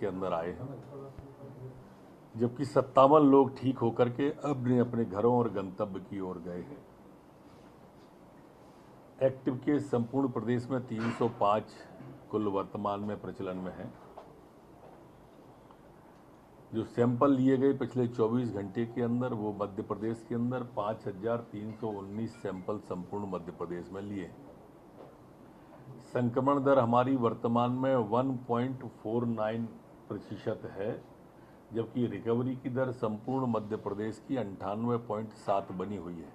के अंदर आए हैं, जबकि 57 लोग ठीक होकर के अपने अपने घरों और गंतव्य की ओर गए हैं। एक्टिव केस संपूर्ण प्रदेश में 305 कुल वर्तमान में प्रचलन में है। जो सैंपल लिए गए पिछले 24 घंटे के अंदर वो मध्य प्रदेश के अंदर 5319 सैंपल संपूर्ण मध्य प्रदेश में लिए। संक्रमण दर हमारी वर्तमान में 1.49% है, जबकि रिकवरी की दर संपूर्ण मध्य प्रदेश की 98.7 बनी हुई है।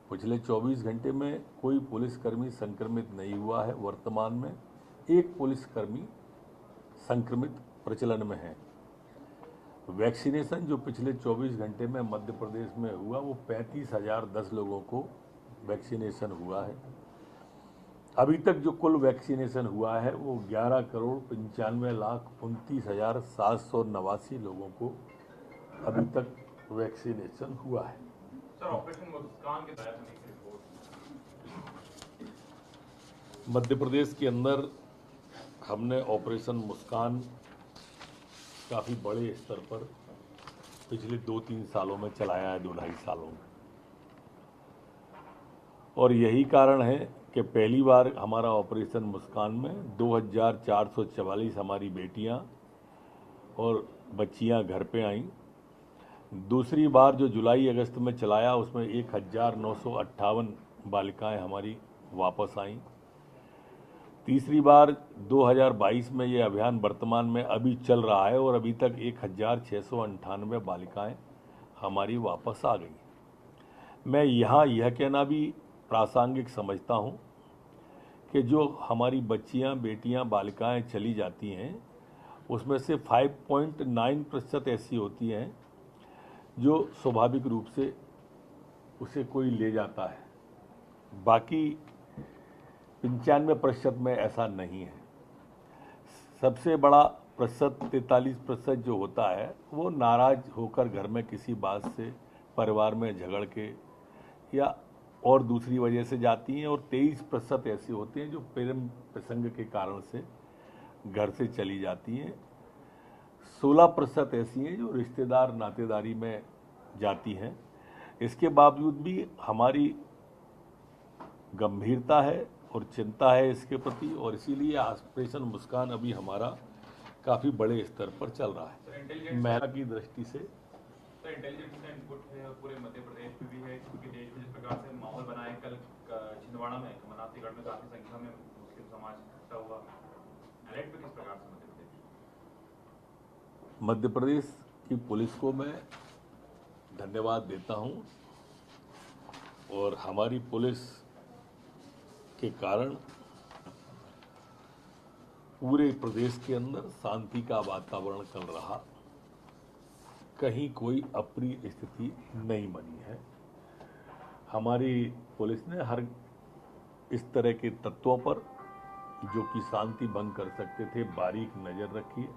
पिछले 24 घंटे में कोई पुलिसकर्मी संक्रमित नहीं हुआ है। वर्तमान में एक पुलिसकर्मी संक्रमित प्रचलन में है। वैक्सीनेशन जो पिछले 24 घंटे में मध्य प्रदेश में हुआ वो 35,010 लोगों को वैक्सीनेशन हुआ है। अभी तक जो कुल वैक्सीनेशन हुआ है वो 11,95,29,789 लोगों को अभी तक वैक्सीनेशन हुआ है। सर, ऑपरेशन मुस्कान के तहत मध्य प्रदेश के अंदर हमने ऑपरेशन मुस्कान काफ़ी बड़े स्तर पर पिछले 2-3 सालों में चलाया है, 2-2.5 सालों में। और यही कारण है कि पहली बार हमारा ऑपरेशन मुस्कान में 2,444 हमारी बेटियां और बच्चियां घर पे आईं। दूसरी बार जो जुलाई अगस्त में चलाया उसमें 1,958 बालिकाएं हमारी वापस आईं। तीसरी बार 2022 में ये अभियान वर्तमान में अभी चल रहा है और अभी तक 1,698 बालिकाएं हमारी वापस आ गई। मैं यहाँ यह कहना भी प्रासंगिक समझता हूँ कि जो हमारी बच्चियाँ, बेटियाँ, बालिकाएं चली जाती हैं उसमें से 5.9% ऐसी होती हैं जो स्वाभाविक रूप से उसे कोई ले जाता है। बाकी 95% में ऐसा नहीं है। सबसे बड़ा प्रतिशत 43% जो होता है वो नाराज होकर घर में किसी बात से परिवार में झगड़ के या और दूसरी वजह से जाती हैं, और 23% ऐसी होती हैं जो प्रेम प्रसंग के कारण से घर से चली जाती हैं। 16% ऐसी हैं जो रिश्तेदार नातेदारी में जाती हैं। इसके बावजूद भी हमारी गंभीरता है और चिंता है इसके प्रति, और इसीलिए ऑपरेशन मुस्कान अभी हमारा काफ़ी बड़े स्तर पर चल रहा है। महिला की दृष्टि से इंटेलिजेंस का इनपुट है और पूरे मध्य प्रदेश में भी है, क्योंकि देश में जिस प्रकार से माहौल बना है, कल छिंदवाड़ा में कमलनाथगढ़ में काफी संख्या में मुस्लिम समाज इकट्ठा हुआ। अलर्ट पे किस प्रकार से मध्य प्रदेश की पुलिस को मैं धन्यवाद देता हूं, और हमारी पुलिस के कारण पूरे प्रदेश के अंदर शांति का वातावरण चल रहा, कहीं कोई अप्रिय स्थिति नहीं बनी है। हमारी पुलिस ने हर इस तरह के तत्वों पर जो कि शांति भंग कर सकते थे बारीक नज़र रखी है,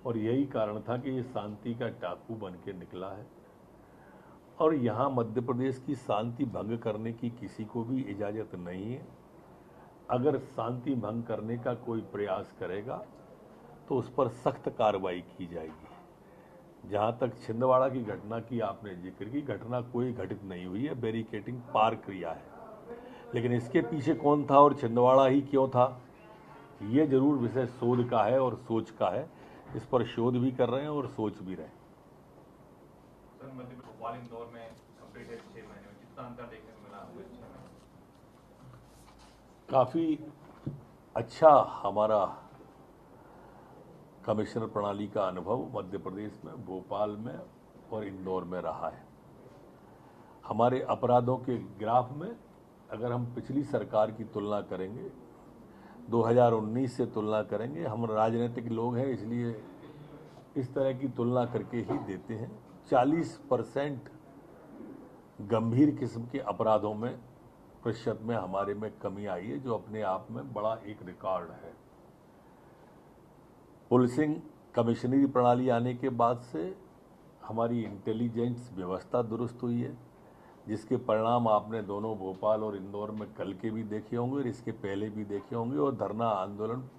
और यही कारण था कि ये शांति का टापू बन के निकला है। और यहाँ मध्य प्रदेश की शांति भंग करने की किसी को भी इजाज़त नहीं है। अगर शांति भंग करने का कोई प्रयास करेगा तो उस पर सख्त कार्रवाई की जाएगी। जहाँ तक छिंदवाड़ा की घटना की आपने जिक्र की, घटना कोई घटित नहीं हुई है, बैरिकेडिंग पार किया है, लेकिन इसके पीछे कौन था और छिंदवाड़ा ही क्यों था, ये जरूर विषय शोध का है और सोच का है। इस पर शोध भी कर रहे हैं और सोच भी रहे हैं। सर, मध्य भोपाल इंदौर में कंप्लीट है 6 महीने में, कितना अंतर देखने को मिला हुआ है 6 महीने? काफ़ी अच्छा हमारा कमिश्नर प्रणाली का अनुभव मध्य प्रदेश में, भोपाल में और इंदौर में रहा है। हमारे अपराधों के ग्राफ में अगर हम पिछली सरकार की तुलना करेंगे, 2019 से तुलना करेंगे, हम राजनीतिक लोग हैं इसलिए इस तरह की तुलना करके ही देते हैं, 40% गंभीर किस्म के अपराधों में प्रतिशत में हमारे में कमी आई है, जो अपने आप में बड़ा एक रिकॉर्ड है। पुलिसिंग कमिश्नरी प्रणाली आने के बाद से हमारी इंटेलिजेंस व्यवस्था दुरुस्त हुई है, जिसके परिणाम आपने दोनों भोपाल और इंदौर में कल के भी देखे होंगे और इसके पहले भी देखे होंगे, और धरना आंदोलन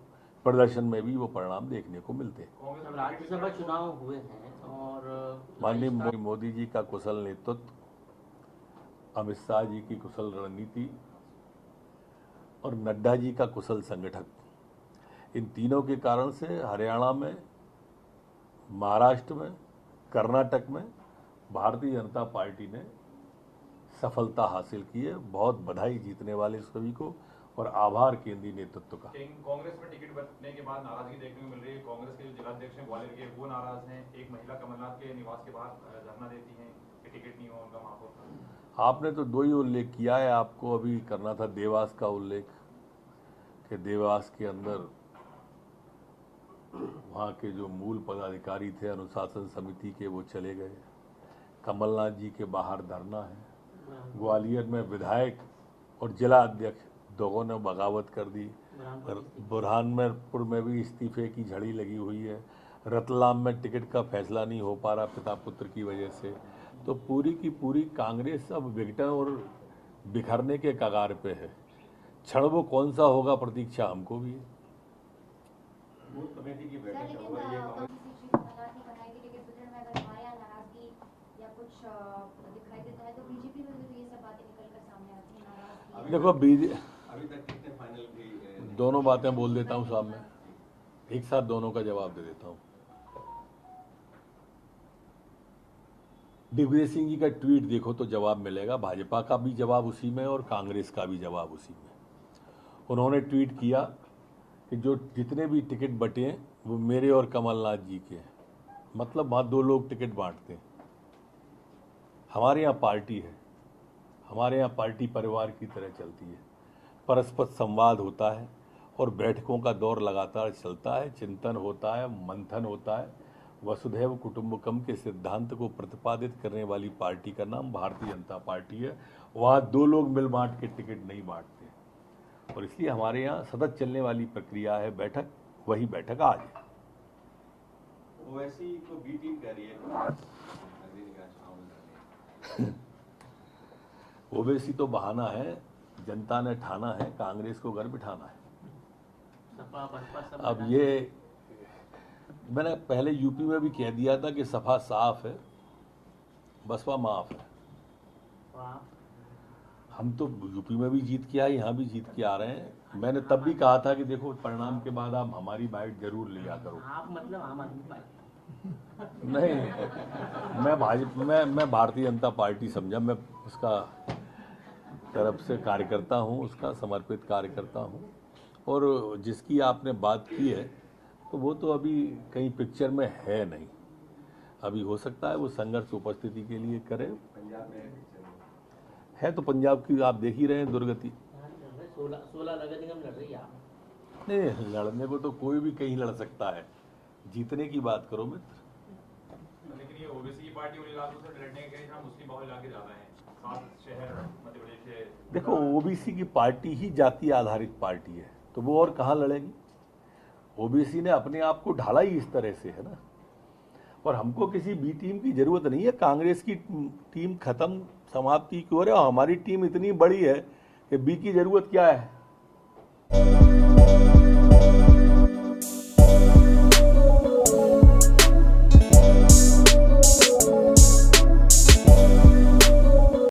प्रदर्शन में भी वो परिणाम देखने को मिलते हैं। कांग्रेस राज्यसभा चुनाव हुए हैं और माननीय मोदी जी का कुशल नेतृत्व, अमित शाह जी की कुशल रणनीति और नड्डा जी का कुशल संगठन, इन तीनों के कारण से हरियाणा में, महाराष्ट्र में, कर्नाटक में भारतीय जनता पार्टी ने सफलता हासिल की है। बहुत बधाई जीतने वाले सभी को और आभार केंद्रीय नेतृत्व का। कांग्रेस में टिकट बंटने के बाद नाराजगी देखने को मिल रही है। कांग्रेस के जो जिलाध्यक्ष हैं ग्वालियर के, वो नाराज हैं। एक महिला कमलनाथ के निवास के बाहर धरना देती हैं कि टिकट नहीं हो उनका महापौर का। आपने तो दो ही उल्लेख किया है, आपको अभी करना था देवास का उल्लेख कि देवास के अंदर वहाँ के जो मूल पदाधिकारी थे अनुशासन समिति के, वो चले गए। कमलनाथ जी के बाहर धरना है। ग्वालियर में विधायक और जिला अध्यक्ष दोनों ने बगावत कर दी। बुरहानपुर में भी इस्तीफे की झड़ी लगी हुई है। रतलाम में टिकट का फैसला नहीं हो पा रहा पिता पुत्र की वजह से। तो पूरी की पूरी कांग्रेस अब विघटन और बिखरने के कगार पे है। क्षण वो कौन सा होगा, प्रतीक्षा हमको भी है। बूथ कमेटी की बैठक लेकिन हुआ ये कमलनाथ ने कहा है कि टिकट वितरण में अगर हमारे यहाँ नाराजगी या कुछ दिखाई देता है तो बीजेपी में भी ये सब बातें निकलकर सामने आती हैं। नाराजगी देखो अभी तक कितने फाइनल भी दोनों बातें बोल देता हूँ सामने, एक साथ दोनों का जवाब दे देता हूँ। दिग्विजय सिंह जी का ट्वीट देखो तो जवाब मिलेगा। भाजपा का भी जवाब उसी में और कांग्रेस का भी जवाब उसी में। उन्होंने ट्वीट किया कि जो जितने भी टिकट बटे हैं वो मेरे और कमलनाथ जी के हैं। मतलब वहाँ दो लोग टिकट बांटते हैं। हमारे यहाँ पार्टी है, हमारे यहाँ पार्टी परिवार की तरह चलती है। परस्पर संवाद होता है और बैठकों का दौर लगातार चलता है। चिंतन होता है, मंथन होता है। वसुधैव कुटुंबकम के सिद्धांत को प्रतिपादित करने वाली पार्टी का नाम भारतीय जनता पार्टी है। वहाँ दो लोग मिल बांट के टिकट नहीं बांटते और इसलिए हमारे यहाँ सतत चलने वाली प्रक्रिया है बैठक। वही बैठक आज है। ओवैसी को बी टीम कह रही है ओवैसी तो बहाना है, जनता ने ठाना है, कांग्रेस को घर बिठाना है। सपा बसपा सब अब ये मैंने पहले यूपी में भी कह दिया था कि सपा साफ है, बसपा माफ है। वाह। हम तो यूपी में भी जीत के आए, यहाँ भी जीत के आ रहे हैं। मैंने तब भी कहा था कि देखो परिणाम के बाद आप हमारी बाइट जरूर लिया करो। आप मतलब आम आदमी पार्टी। नहीं, मैं भारतीय जनता पार्टी समझा, मैं उसका तरफ से कार्यकर्ता हूँ, उसका समर्पित कार्यकर्ता हूँ। और जिसकी आपने बात की है तो वो तो अभी कहीं पिक्चर में है नहीं। अभी हो सकता है वो संघर्ष उपस्थिति के लिए करे। पंजाब में है तो पंजाब की आप देख ही रहे हैं दुर्गति। 16 नगर निगम लड़ रही है आप। नहीं, लड़ने को तो कोई भी कहीं लड़ सकता है, जीतने की बात करो मित्र। लेकिन ये ओबीसी की पार्टी उन इलाकों से लड़ने के लिए मुस्लिम बहुल इलाके ज्यादा हैं। 7 शहर मध्य प्रदेश से। देखो ओबीसी की पार्टी ही जाति आधारित पार्टी है तो वो और कहाँ लड़ेगी। ओबीसी ने अपने आप को ढाला ही इस तरह से है ना। और हमको किसी बी टीम की जरूरत नहीं है। कांग्रेस की टीम खत्म, समाप्ति की ओर है और हमारी टीम इतनी बड़ी है कि बी की जरूरत क्या है।